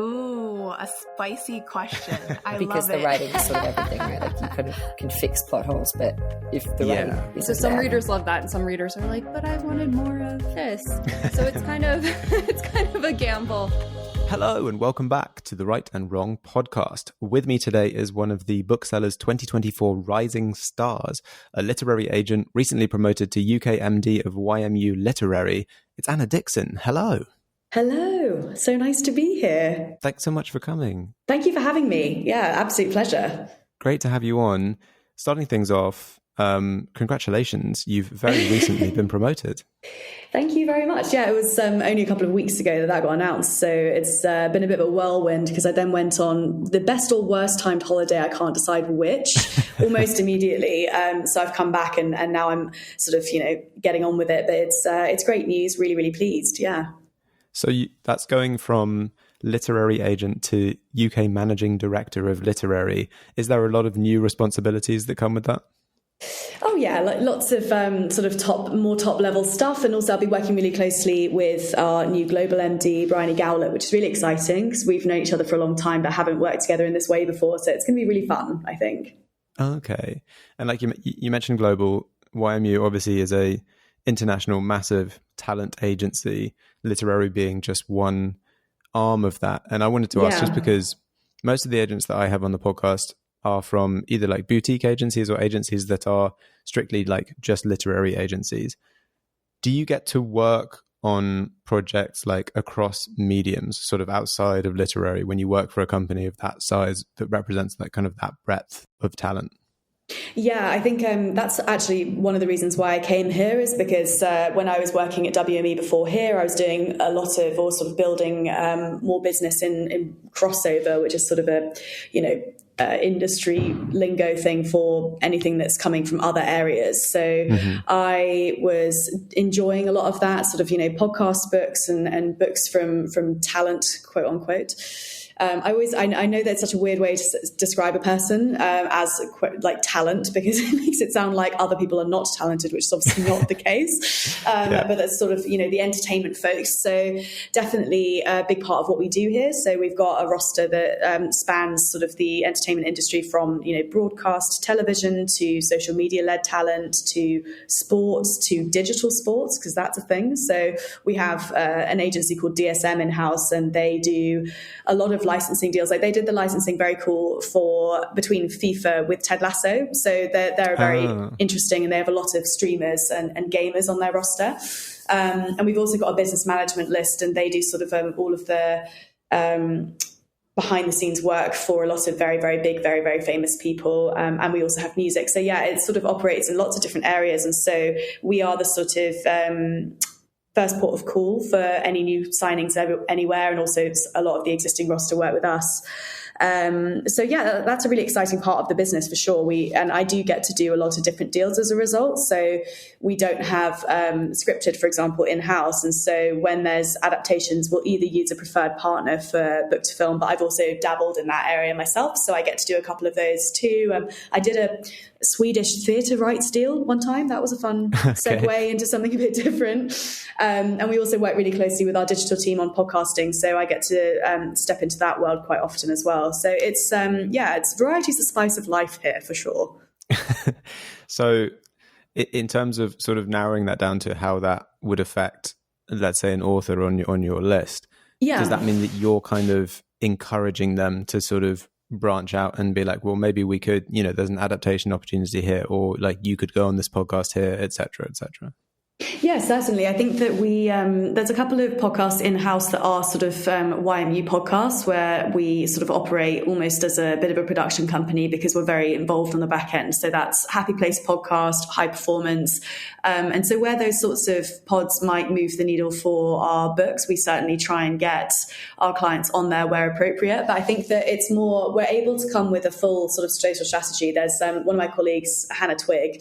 Ooh, a spicy question. I because love the writing is sort of everything, right? Like you kind of can fix plot holes, but if the writing isn't so some there, readers love that, and some readers are like, but I wanted more of this. So it's kind of a gamble. Hello and welcome back to the Right and Wrong podcast. With me today is one of the Booksellers 2024 Rising Stars, a literary agent recently promoted to UK MD of YMU Literary. It's Anna Dixon. Hello. Hello. So nice to be here. Thanks so much for coming. Thank you for having me. Yeah, absolute pleasure. Great to have you on. Starting things off, congratulations. You've very recently been promoted. Thank you very much. Yeah, it was only a couple of weeks ago that got announced. So it's been a bit of a whirlwind because I then went on the best or worst timed holiday. I can't decide which, almost immediately. So I've come back and now I'm sort of, getting on with it. But it's great news. Really, really pleased. Yeah. So that's going from literary agent to UK managing director of literary. Is there a lot of new responsibilities that come with that? Oh yeah, like lots of sort of more top level stuff, and also I'll be working really closely with our new global MD, Bryony Gowlett, which is really exciting because we've known each other for a long time but haven't worked together in this way before. So it's going to be really fun, I think. Okay, and like you mentioned, global YMU obviously is a international, massive talent agency. Literary being just one arm of that, and I wanted to ask just because most of the agents that I have on the podcast are from either like boutique agencies or agencies that are strictly like just literary agencies. Do you get to work on projects like across mediums, sort of outside of literary, when you work for a company of that size that represents that kind of that breadth of talent? Yeah, I think that's actually one of the reasons why I came here is because when I was working at WME before here, I was doing a lot of, or sort of building more business in crossover, which is sort of a, industry lingo thing for anything that's coming from other areas. So I was enjoying a lot of that sort of, podcast books and books from talent, quote unquote. I know that's such a weird way to describe a person as like talent, because it makes it sound like other people are not talented, which is obviously not the case. But that's sort of, the entertainment folks. So definitely a big part of what we do here. So we've got a roster that spans sort of the entertainment industry from, broadcast television to social media led talent to sports to digital sports, because that's a thing. So we have an agency called DSM in-house, and they do a lot of licensing deals. Like they did the licensing very cool for between FIFA with Ted Lasso. So they're very interesting, and they have a lot of streamers and gamers on their roster. And we've also got a business management list, and they do sort of all of the behind the scenes work for a lot of very, very big, very, very famous people. And we also have music. So yeah, it sort of operates in lots of different areas. And so we are the sort of first port of call for any new signings anywhere, and also a lot of the existing roster work with us. So yeah, that's a really exciting part of the business for sure. And I do get to do a lot of different deals as a result. So we don't have scripted, for example, in-house. And so when there's adaptations, we'll either use a preferred partner for book to film, but I've also dabbled in that area myself. So I get to do a couple of those too. I did a Swedish theatre rights deal one time. That was a fun segue into something a bit different. And we also work really closely with our digital team on podcasting. So I get to step into that world quite often as well. So it's, it's variety's the spice of life here for sure. So in terms of sort of narrowing that down to how that would affect, let's say, an author on your list, does that mean that you're kind of encouraging them to sort of branch out and be like, well, maybe we could, there's an adaptation opportunity here, or like you could go on this podcast here, et cetera, et cetera? Yeah, certainly. I think that there's a couple of podcasts in-house that are sort of YMU podcasts, where we sort of operate almost as a bit of a production company because we're very involved on the back end. So that's Happy Place Podcast, High Performance. And so where those sorts of pods might move the needle for our books, we certainly try and get our clients on there where appropriate. But I think that it's more, we're able to come with a full sort of social strategy. There's one of my colleagues, Hannah Twigg,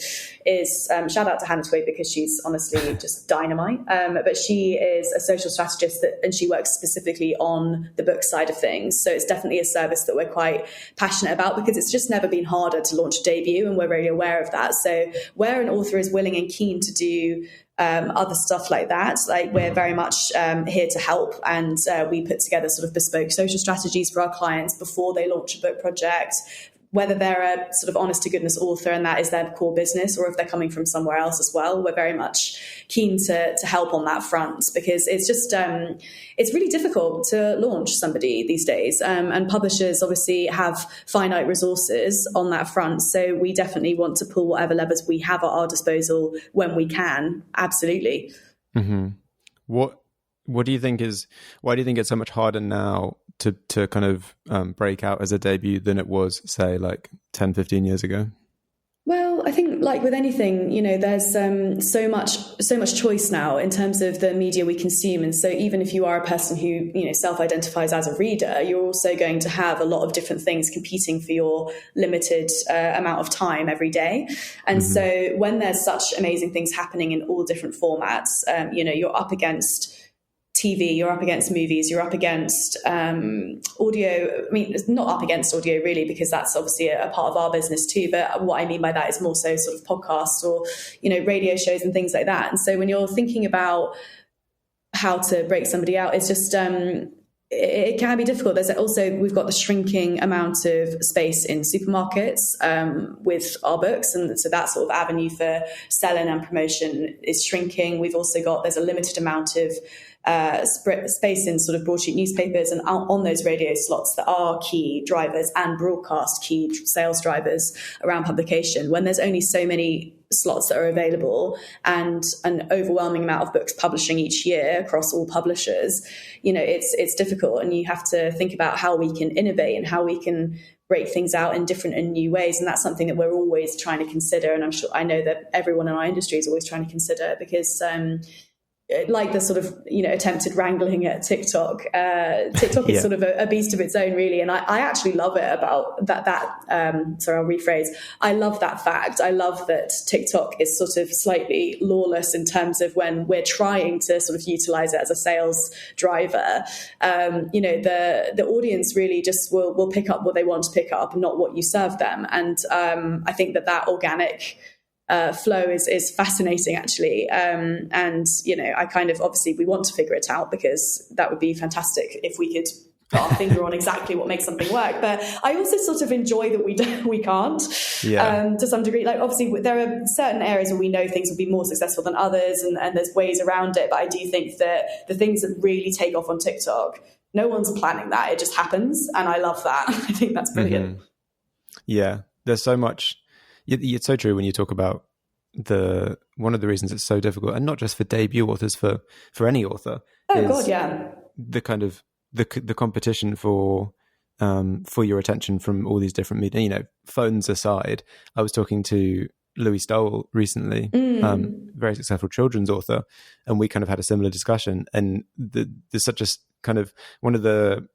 shout out to Hannah Twigg, because she's honestly honestly just dynamite. But she is a social strategist and she works specifically on the book side of things. So it's definitely a service that we're quite passionate about because it's just never been harder to launch a debut, and we're really aware of that. So where an author is willing and keen to do other stuff like that, like we're very much here to help, and we put together sort of bespoke social strategies for our clients before they launch a book project, whether they're a sort of honest to goodness author and that is their core business, or if they're coming from somewhere else as well. We're very much keen to help on that front, because it's just it's really difficult to launch somebody these days, and publishers obviously have finite resources on that front. So we definitely want to pull whatever levers we have at our disposal when we can. Absolutely. Mm-hmm. What do you think why do you think it's so much harder now to kind of break out as a debut than it was, say, like 10, 15 years ago? Well, I think like with anything, there's so much choice now in terms of the media we consume. And so even if you are a person who, self-identifies as a reader, you're also going to have a lot of different things competing for your limited amount of time every day. And so when there's such amazing things happening in all different formats, you're up against TV, you're up against movies, you're up against audio. I mean, it's not up against audio really, because that's obviously a part of our business too. But what I mean by that is more so sort of podcasts or, radio shows and things like that. And so when you're thinking about how to break somebody out, it's just, it can be difficult. There's also, we've got the shrinking amount of space in supermarkets with our books. And so that sort of avenue for selling and promotion is shrinking. We've also got, there's a limited amount of space in sort of broadsheet newspapers and on those radio slots that are key drivers and broadcast key sales drivers around publication, when there's only so many slots that are available and an overwhelming amount of books publishing each year across all publishers. It's difficult, and you have to think about how we can innovate and how we can break things out in different and new ways. And that's something that we're always trying to consider, and I know that everyone in our industry is always trying to consider, because like the sort of attempted wrangling at TikTok. TikTok is sort of a beast of its own, really, and I actually love it about that. Sorry, I'll rephrase. I love that fact. I love that TikTok is sort of slightly lawless in terms of when we're trying to sort of utilize it as a sales driver. The audience really just will pick up what they want to pick up, not what you serve them. And I think that organic flow is fascinating, actually. And, I kind of, obviously we want to figure it out, because that would be fantastic if we could put our finger on exactly what makes something work. But I also sort of enjoy that we can't, to some degree. Like, obviously there are certain areas where we know things will be more successful than others, and there's ways around it. But I do think that the things that really take off on TikTok, no one's planning that. It just happens. And I love that. I think that's brilliant. Mm-hmm. Yeah. There's so much. It's so true when you talk about one of the reasons it's so difficult, and not just for debut authors, for any author. Oh God, yeah. The kind of the competition for your attention from all these different media. Phones aside, I was talking to Louis Stoll recently, very successful children's author, and we kind of had a similar discussion. And there's such a kind of one of the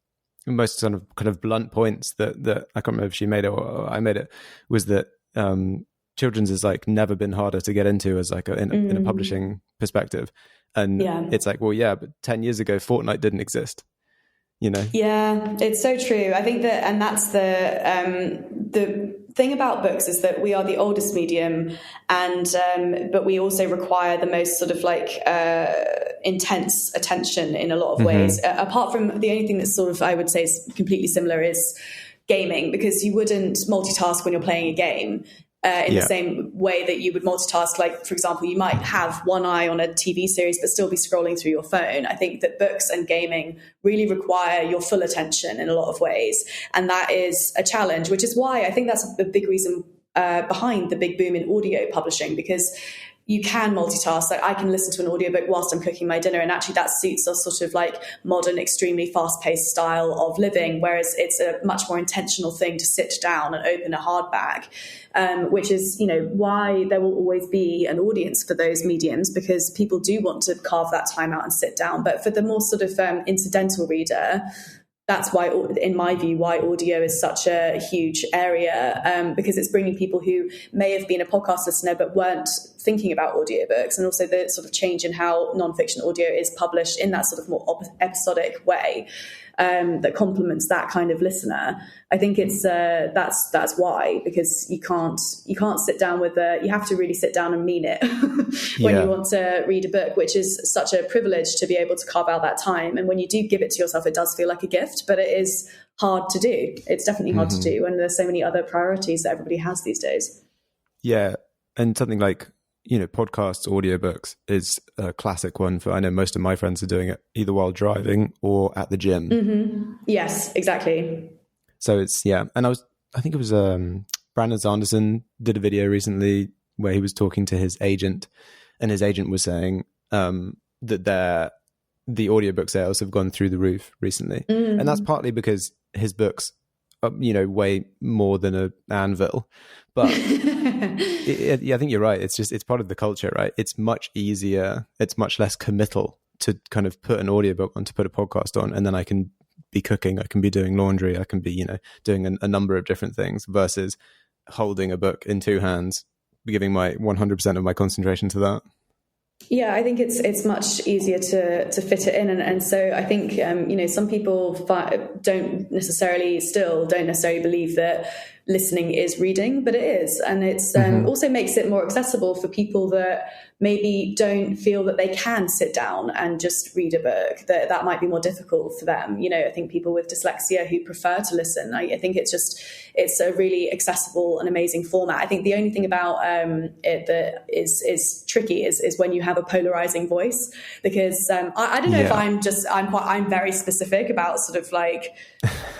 most kind of blunt points that I can't remember if she made it or I made it, was that children's has like never been harder to get into as like in a publishing perspective. And it's like, well, yeah, but 10 years ago, Fortnite didn't exist, Yeah, it's so true. I think that, and that's the thing about books, is that we are the oldest medium, and but we also require the most sort of like intense attention in a lot of ways. Apart from the only thing that's sort of, I would say, is completely similar is gaming, because you wouldn't multitask when you're playing a game. In the same way that you would multitask, like, for example, you might have one eye on a TV series but still be scrolling through your phone. I think that books and gaming really require your full attention in a lot of ways. And that is a challenge, which is why I think that's a big reason behind the big boom in audio publishing, because you can multitask. Like, I can listen to an audiobook whilst I'm cooking my dinner, and actually that suits our sort of like modern, extremely fast-paced style of living, whereas it's a much more intentional thing to sit down and open a hardback, which is, why there will always be an audience for those mediums, because people do want to carve that time out and sit down. But for the more sort of incidental reader, that's why, in my view, why audio is such a huge area, because it's bringing people who may have been a podcast listener but weren't thinking about audiobooks, and also the sort of change in how nonfiction audio is published in that sort of more episodic way that complements that kind of listener. I think it's that's why, because you can't sit down with you have to really sit down and mean it when you want to read a book, which is such a privilege to be able to carve out that time. And when you do give it to yourself, it does feel like a gift, but it is hard to do. It's definitely hard to do when there's so many other priorities that everybody has these days. Yeah, and something like, podcasts, audiobooks is a classic one for, I know most of my friends are doing it either while driving or at the gym. Mm-hmm. Yes, exactly. So it's, and I think it was Brandon Sanderson did a video recently where he was talking to his agent, and his agent was saying that the audiobook sales have gone through the roof recently. Mm-hmm. And that's partly because his books weigh more than an anvil, but I think you're right. It's part of the culture, right? It's much easier. It's much less committal to kind of put an audiobook on, to put a podcast on, and then I can be cooking, I can be doing laundry, I can be, doing a number of different things, versus holding a book in two hands, giving my 100% of my concentration to that. Yeah, I think it's much easier to fit it in, and so I think some people don't necessarily believe that listening is reading, but it is, and it's also makes it more accessible for people that maybe don't feel that they can sit down and just read a book, that might be more difficult for them. I think people with dyslexia who prefer to listen, I think it's a really accessible and amazing format. I think the only thing about it that is tricky is when you have a polarizing voice, because I don't know if I'm very specific about sort of like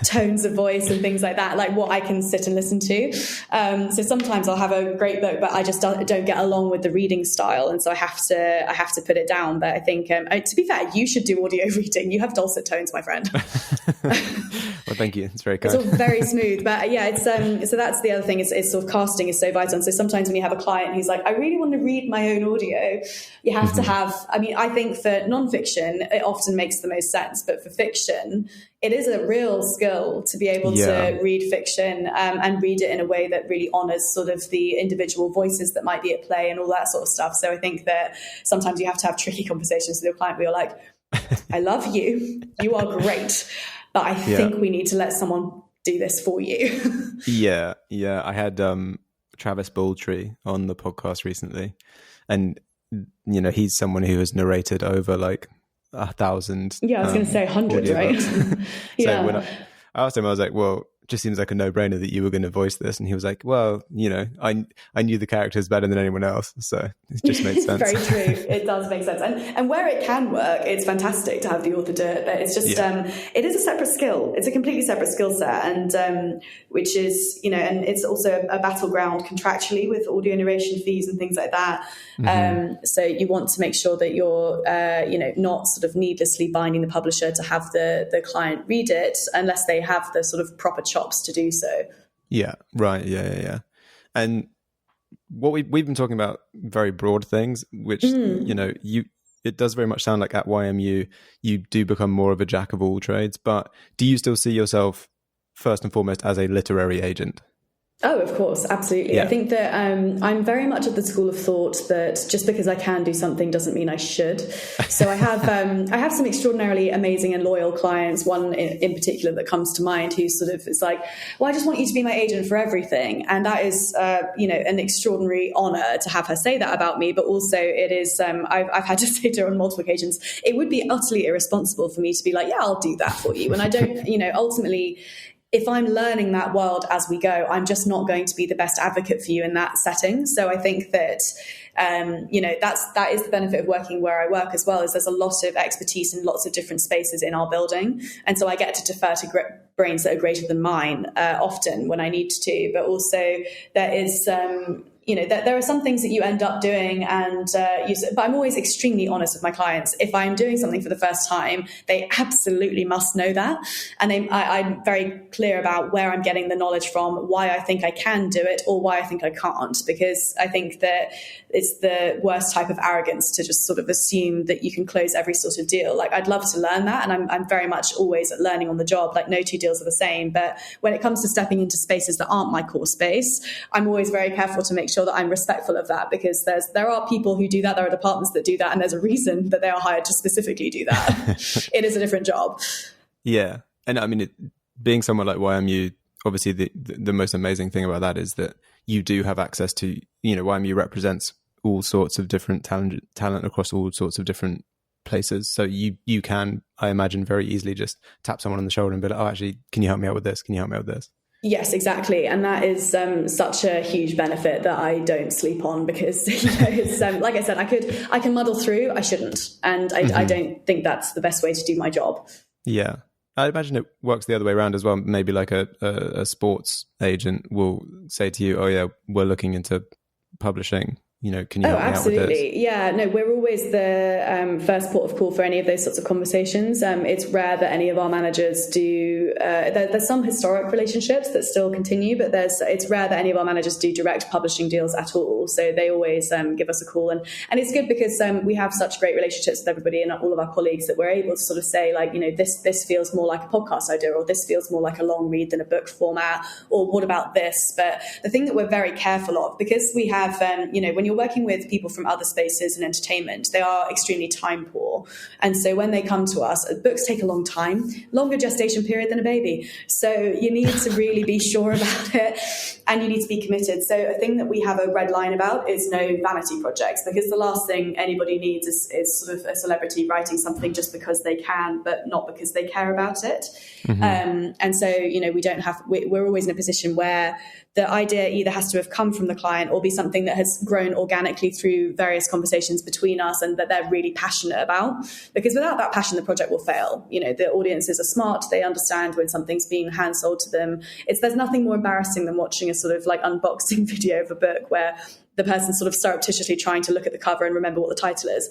tones of voice and things like that, like what I can sit and listen to. So sometimes I'll have a great book, but I just don't get along with the reading style, and so I have to put it down. But I think to be fair, you should do audio reading. You have dulcet tones, my friend. Well, thank you. It's very kind. It's all very smooth. But yeah, it's so that's the other thing. Is sort of casting is so vital. And so sometimes when you have a client who's like, I really want to read my own audio, you have to have. I mean, I think for nonfiction, it often makes the most sense, but for fiction, it is a real skill to be able to read fiction and read it in a way that really honors sort of the individual voices that might be at play and all that sort of stuff. So I think that sometimes you have to have tricky conversations with your client where you're like, I love you. You are great. But I think we need to let someone do this for you. Yeah. I had Travis Baldtree on the podcast recently. And, he's someone who has narrated over like 1,000. Yeah, I was going to say 100, right? So when I asked him, I was like, well, it just seems like a no-brainer that you were going to voice this. And he was like, well, I knew the characters better than anyone else. So it just made sense. Very true. It does make sense. And where it can work, it's fantastic to have the author do it. But it's just, it is a separate skill. It's a completely separate skill set. And which is, and it's also a battleground contractually with audio narration fees and things like that. So you want to make sure that you're, not sort of needlessly binding the publisher to have the client read it unless they have the sort of proper chops to do so. Yeah, right. Yeah. And what we've been talking about very broad things, which, it does very much sound like at YMU, you do become more of a jack of all trades, but do you still see yourself first and foremost as a literary agent? Oh, of course, absolutely. Yeah. I think that I'm very much of the school of thought that just because I can do something doesn't mean I should. So I have some extraordinarily amazing and loyal clients. One in particular that comes to mind who sort of is like, well, I just want you to be my agent for everything, and that is an extraordinary honor to have her say that about me. But also, it is I've had to say to her on multiple occasions, it would be utterly irresponsible for me to be like, yeah, I'll do that for you, and I don't. Ultimately, if I'm learning that world as we go, I'm just not going to be the best advocate for you in that setting. So I think that, that is the benefit of working where I work as well, is there's a lot of expertise in lots of different spaces in our building. And so I get to defer to brains that are greater than mine often when I need to, but also there is, there are some things that you end up doing and but I'm always extremely honest with my clients. If I'm doing something for the first time, they absolutely must know that. And I'm very clear about where I'm getting the knowledge from, why I think I can do it or why I think I can't, because I think that it's the worst type of arrogance to just sort of assume that you can close every sort of deal. Like, I'd love to learn that. And I'm very much always learning on the job. Like, no two deals are the same. But when it comes to stepping into spaces that aren't my core space, I'm always very careful to make sure that I'm respectful of that, because there are people who do that, there are departments that do that, and there's a reason that they are hired to specifically do that. It is a different job. Yeah. And I mean, being somewhere like YMU, obviously the most amazing thing about that is that you do have access to, YMU represents all sorts of different talent across all sorts of different places. So you can, I imagine, very easily just tap someone on the shoulder and be like, oh, actually, can you help me out with this? Can you help me out with this? Yes, exactly. And that is such a huge benefit that I don't sleep on, because it's like I said, I can muddle through. I shouldn't. And I don't think that's the best way to do my job. Yeah. I imagine it works the other way around as well. Maybe like a sports agent will say to you, oh yeah, we're looking into publishing. Can you help me out with this? Yeah, no, we're always the first port of call for any of those sorts of conversations. It's rare that any of our managers do. There's some historic relationships that still continue, but it's rare that any of our managers do direct publishing deals at all. So they always give us a call, and it's good because we have such great relationships with everybody and all of our colleagues that we're able to sort of say, like, this feels more like a podcast idea, or this feels more like a long read than a book format, or what about this? But the thing that we're very careful of, because we have, when you're working with people from other spaces and entertainment, they are extremely time poor. And so when they come to us, books take a long time, longer gestation period than a baby. So you need to really be sure about it, and you need to be committed. So a thing that we have a red line about is no vanity projects, because the last thing anybody needs is sort of a celebrity writing something just because they can, but not because they care about it. And so, we're always in a position where the idea either has to have come from the client or be something that has grown organically through various conversations between us and that they're really passionate about. Because without that passion, the project will fail. The audiences are smart. They understand when something's being hand-sold to them. There's nothing more embarrassing than watching a sort of like unboxing video of a book where the person's sort of surreptitiously trying to look at the cover and remember what the title is.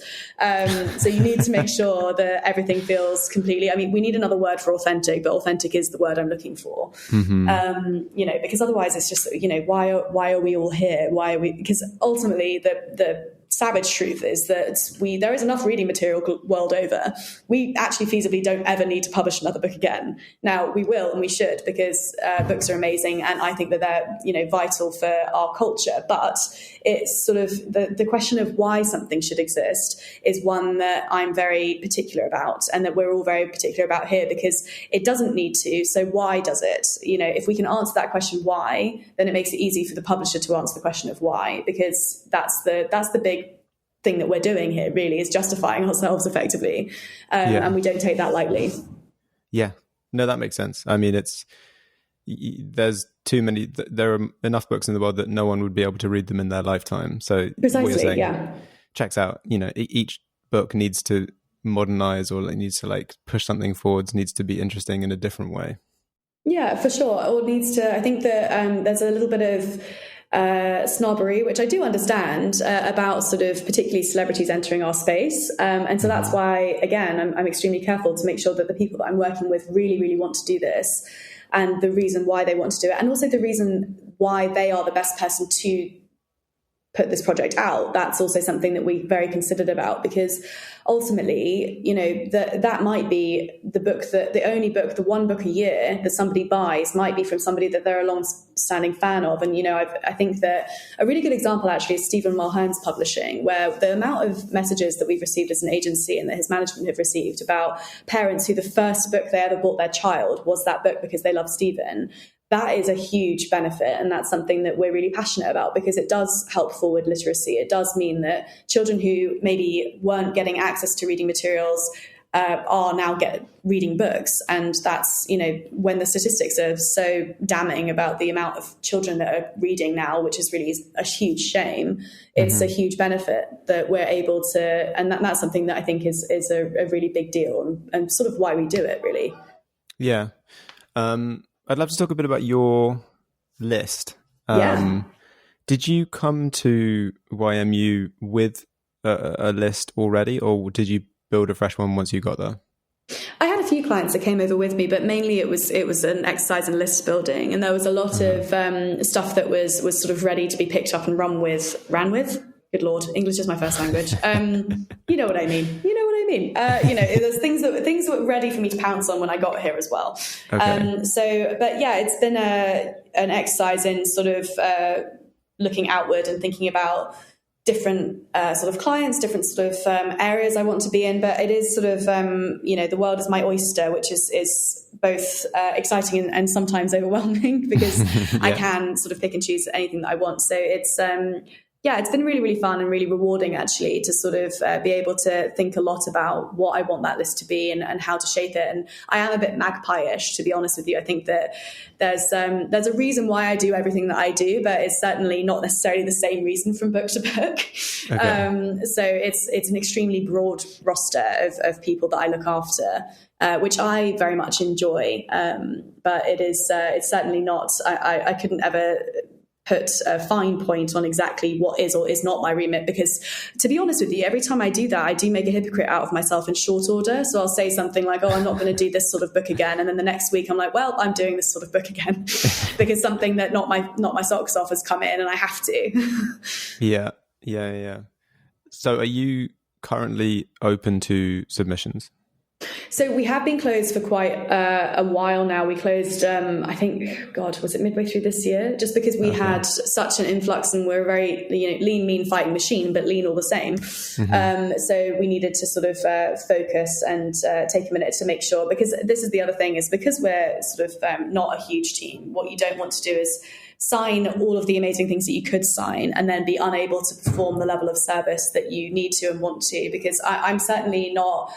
So you need to make sure that everything feels completely, we need another word for authentic, but authentic is the word I'm looking for. Because otherwise it's just, why are we all here? Because ultimately the savage truth is that there is enough reading material world over. We actually feasibly don't ever need to publish another book again. Now we will, and we should, because books are amazing, and I think that they're vital for our culture. But it's sort of the question of why something should exist is one that I'm very particular about, and that we're all very particular about here, because it doesn't need to. So why does it? If we can answer that question why, then it makes it easy for the publisher to answer the question of why, because that's the big thing that we're doing here, really, is justifying ourselves effectively. And we don't take that lightly. Yeah. No, that makes sense. There's too many, there are enough books in the world that no one would be able to read them in their lifetime. So precisely, what you're saying, yeah, checks out. Each book needs to modernize, or it needs to like push something forwards, needs to be interesting in a different way. Yeah, for sure. Or needs to, I think that there's a little bit of snobbery, which I do understand, about sort of particularly celebrities entering our space. And so that's why, again, I'm extremely careful to make sure that the people that I'm working with really, really want to do this, and the reason why they want to do it, and also the reason why they are the best person to put this project out. That's also something that we're very considered about, because ultimately, that might be the one book a year that somebody buys might be from somebody that they're a long-standing fan of. And, I think that a really good example actually is Stephen Mulhern's publishing, where the amount of messages that we've received as an agency and that his management have received about parents who the first book they ever bought their child was that book because they love Stephen. That is a huge benefit, and that's something that we're really passionate about, because it does help forward literacy. It does mean that children who maybe weren't getting access to reading materials are now reading books. And that's, when the statistics are so damning about the amount of children that are reading now, which is really a huge shame, it's a huge benefit that we're able to, and that's something that I think is a really big deal, and sort of why we do it, really. Yeah. I'd love to talk a bit about your list. Did you come to YMU with a list already, or did you build a fresh one once you got there? I had a few clients that came over with me, but mainly it was an exercise in list building, and there was a lot of stuff that was sort of ready to be picked up and ran with. Good Lord, English is my first language. You know what I mean. There's things that were ready for me to pounce on when I got here as well. Okay. But yeah, it's been an exercise in sort of looking outward and thinking about different sort of clients, different sort of areas I want to be in. But it is sort of, the world is my oyster, which is both exciting and sometimes overwhelming because I can sort of pick and choose anything that I want. So it's been really, really fun and really rewarding, actually, to sort of be able to think a lot about what I want that list to be and how to shape it. And I am a bit magpie-ish, to be honest with you. I think that there's a reason why I do everything that I do, but it's certainly not necessarily the same reason from book to book. Okay. So it's an extremely broad roster of people that I look after, which I very much enjoy. But it's certainly not. I couldn't ever put a fine point on exactly what is or is not my remit, because to be honest with you, every time I do that, I do make a hypocrite out of myself in short order. So I'll say something like, I'm not going to do this sort of book again, and then the next week I'm like, well, I'm doing this sort of book again because something that not my socks off has come in and I have to. Yeah. So are you currently open to submissions? So we have been closed for quite a while now. We closed, I think, was it midway through this year? Just because we had such an influx, and we're a very lean, mean fighting machine, but lean all the same. Mm-hmm. So we needed to sort of focus and take a minute to make sure, because this is the other thing, is because we're sort of not a huge team, what you don't want to do is sign all of the amazing things that you could sign and then be unable to perform the level of service that you need to and want to, because I'm certainly not,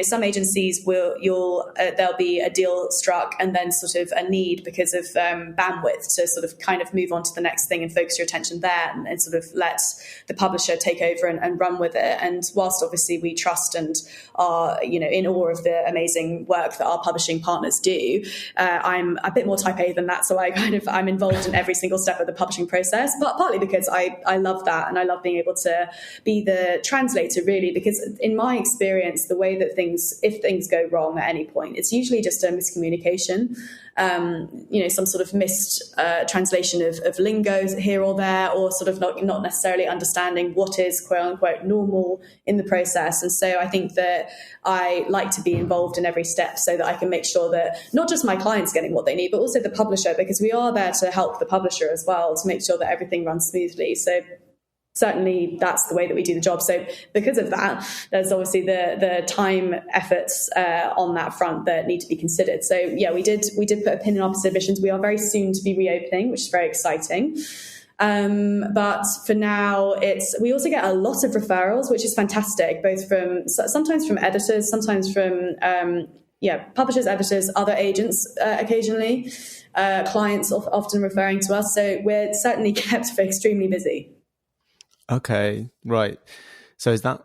some agencies there'll be a deal struck and then sort of a need because of bandwidth to sort of kind of move on to the next thing and focus your attention there and sort of let the publisher take over and run with it. And whilst obviously we trust and are, in awe of the amazing work that our publishing partners do, I'm a bit more type A than that. So I'm involved in every single step of the publishing process, but partly because I love that, and I love being able to be the translator, really, because in my experience, the way that if things go wrong at any point, it's usually just a miscommunication, some sort of missed translation of lingo here or there, or sort of not necessarily understanding what is quote unquote normal in the process. And so I think that I like to be involved in every step so that I can make sure that not just my clients getting what they need, but also the publisher, because we are there to help the publisher as well, to make sure that everything runs smoothly. So certainly that's the way that we do the job. So because of that, there's obviously the time efforts on that front that need to be considered. So yeah, we did put a pin in our submissions. We are very soon to be reopening, which is very exciting. But for now, we also get a lot of referrals, which is fantastic, both sometimes from editors, sometimes from publishers, editors, other agents, occasionally, clients often referring to us. So we're certainly kept extremely busy. Okay, right. So is that,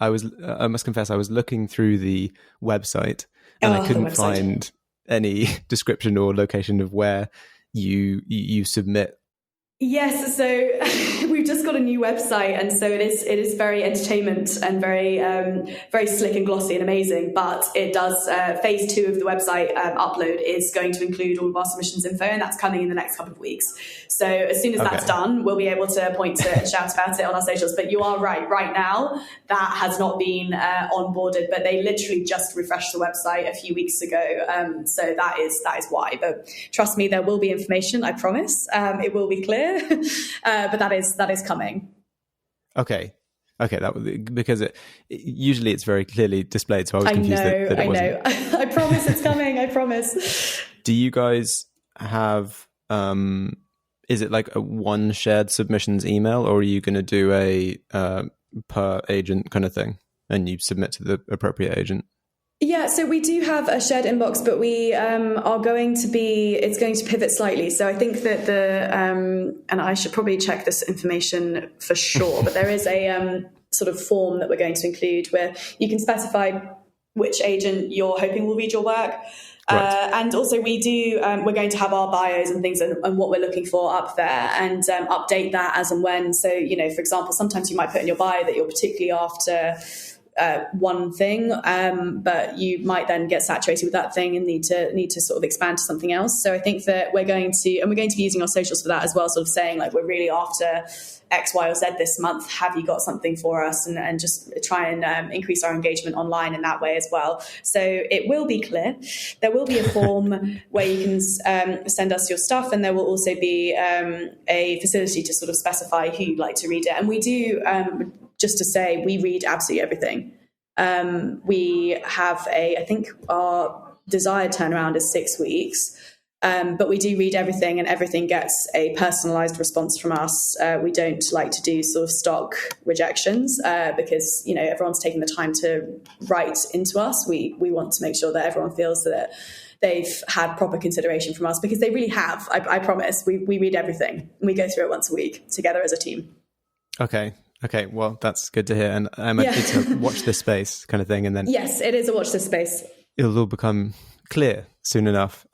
I must confess, I was looking through the website and I couldn't find any description or location of where you submit. Yes, so we've just got a new website, and so it is very entertainment and very very slick and glossy and amazing. But it does phase 2 of the website upload is going to include all of our submissions info, and that's coming in the next couple of weeks. So as soon as that's done, we'll be able to point to and shout about it on our socials. But you are right. Right now, that has not been onboarded, but they literally just refreshed the website a few weeks ago. So that is why. But trust me, there will be information. I promise. It will be clear. But that is coming. Okay, that would, because usually it's very clearly displayed, so I was confused that it wasn't. I know. I promise it's coming. I promise. Do you guys have? Is it like a one shared submissions email, or are you going to do a per agent kind of thing, and you submit to the appropriate agent? Yeah, so we do have a shared inbox, but we it's going to pivot slightly. So I think that and I should probably check this information for sure, but there is a sort of form that we're going to include where you can specify which agent you're hoping will read your work. Right. And also we do, we're going to have our bios and things and what we're looking for up there, and update that as and when. So, for example, sometimes you might put in your bio that you're particularly after one thing, but you might then get saturated with that thing and need to sort of expand to something else. So I think that we're going to be using our socials for that as well, sort of saying like, we're really after X, Y, or Z this month. Have you got something for us? And just try and increase our engagement online in that way as well. So it will be clear. There will be a form where you can send us your stuff, and there will also be a facility to sort of specify who you'd like to read it. And we do, just to say, we read absolutely everything. We have I think our desired turnaround is 6 weeks. But we do read everything, and everything gets a personalised response from us. We don't like to do sort of stock rejections because, everyone's taking the time to write into us. We want to make sure that everyone feels that they've had proper consideration from us, because they really have. I promise. We read everything. We go through it once a week together as a team. Okay, well, that's good to hear. And it's a watch this space kind of thing. And then yes, it is a watch this space. It'll all become clear soon enough.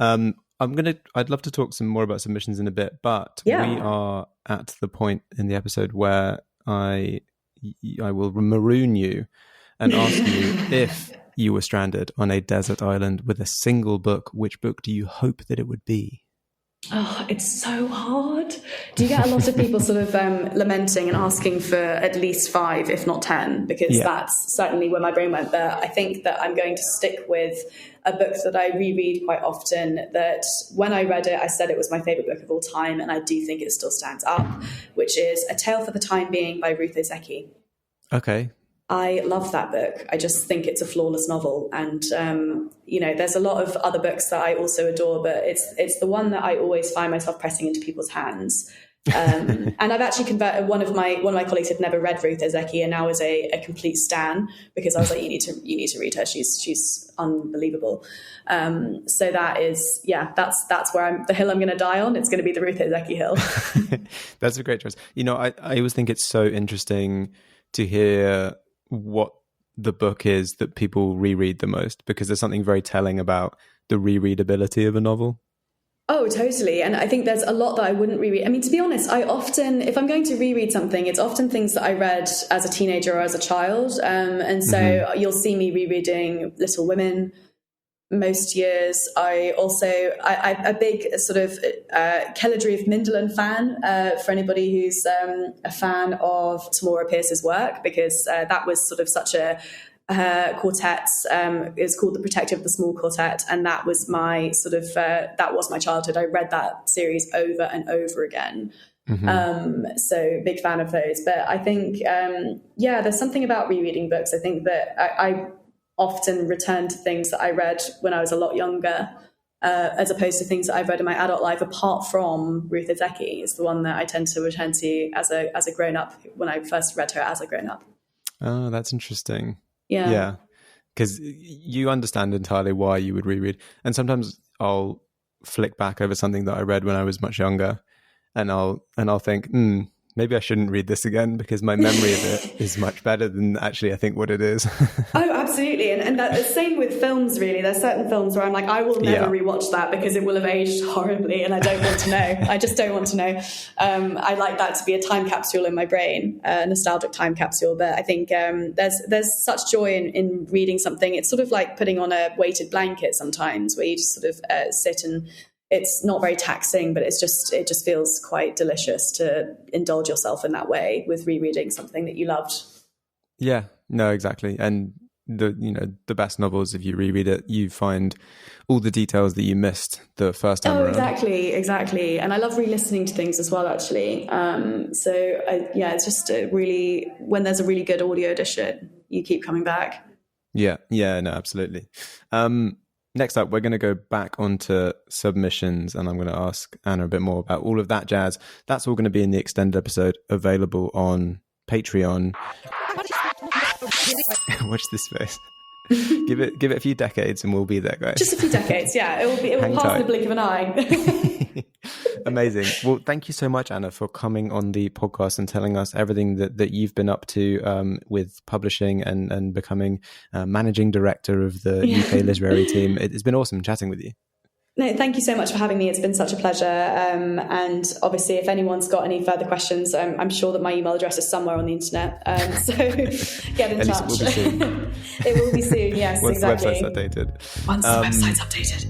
I'd love to talk some more about submissions in a bit, but we are at the point in the episode where I will maroon you and ask you, if you were stranded on a desert island with a single book, which book do you hope that it would be? Oh, it's so hard. Do you get a lot of people sort of lamenting and asking for at least 5, if not 10? Because that's certainly where my brain went. But I think that I'm going to stick with a book that I reread quite often, that when I read it, I said it was my favourite book of all time, and I do think it still stands up, which is A Tale for the Time Being by Ruth Ozeki. Okay. I love that book. I just think it's a flawless novel. And, there's a lot of other books that I also adore, but it's the one that I always find myself pressing into people's hands. And I've actually converted one of my colleagues had never read Ruth Ozeki and now is a complete stan, because I was like, you need to read her. She's unbelievable. So that is, that's where the hill I'm going to die on. It's going to be the Ruth Ozeki hill. That's a great choice. I always think it's so interesting to hear what the book is that people reread the most, because there's something very telling about the rereadability of a novel. Oh, totally. And I think there's a lot that I wouldn't reread. I mean, to be honest, I often, if I'm going to reread something, it's often things that I read as a teenager or as a child. And so you'll see me rereading Little Women most years. I'm a big sort of Kelladry of Mindelen fan, for anybody who's a fan of Tamora Pierce's work, because that was sort of such a quartet. It's called The Protector of the Small Quartet, and that was my sort of that was my childhood. I read that series over and over again. So big fan of those. But I think there's something about rereading books. I think that I often return to things that I read when I was a lot younger, as opposed to things that I've read in my adult life, apart from Ruth Ozeki is the one that I tend to return to as a grown-up, when I first read her as a grown-up. Oh, that's interesting. Yeah. Because you understand entirely why you would reread. And sometimes I'll flick back over something that I read when I was much younger, and I'll think, maybe I shouldn't read this again, because my memory of it is much better than actually I think what it is. Oh, absolutely. And that's the same with films, really. There's certain films where I'm like, I will never rewatch that because it will have aged horribly and I don't want to know. I just don't want to know. I like that to be a time capsule in my brain, a nostalgic time capsule. But I think there's such joy in reading something. It's sort of like putting on a weighted blanket sometimes, where you just sort of sit, and it's not very taxing, but it just feels quite delicious to indulge yourself in that way with rereading something that you loved. Yeah, no, exactly. And the best novels, if you reread it, you find all the details that you missed the first time around. Exactly. And I love re-listening to things as well, actually. It's just really, when there's a really good audio edition, you keep coming back. Yeah, no, absolutely. Next up, we're going to go back onto submissions, and I'm going to ask Anna a bit more about all of that jazz. That's all going to be in the extended episode, available on Patreon. Watch this space. Give it a few decades and we'll be there, guys. Just a few decades, yeah. It will pass in the blink of an eye. Amazing. Well, thank you so much, Anna, for coming on the podcast and telling us everything that you've been up to with publishing and becoming managing director of the UK literary team. It's been awesome chatting with you. No, thank you so much for having me. It's been such a pleasure. And obviously, if anyone's got any further questions, I'm sure that my email address is somewhere on the internet. So get in touch. Least it will be soon. It will be soon, yes, Once exactly. the website's updated. Once the website's updated.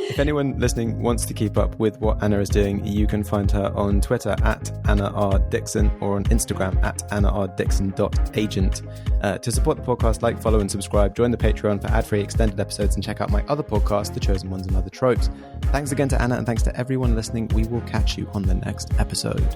If anyone listening wants to keep up with what Anna is doing, you can find her on Twitter at Anna R. Dixon or on Instagram at AnnaRDixon.agent. To support the podcast, like, follow and subscribe, join the Patreon for ad-free extended episodes, and check out my other podcast, The Chosen Ones and Other Tropes. Thanks again to Anna, and thanks to everyone listening. We will catch you on the next episode.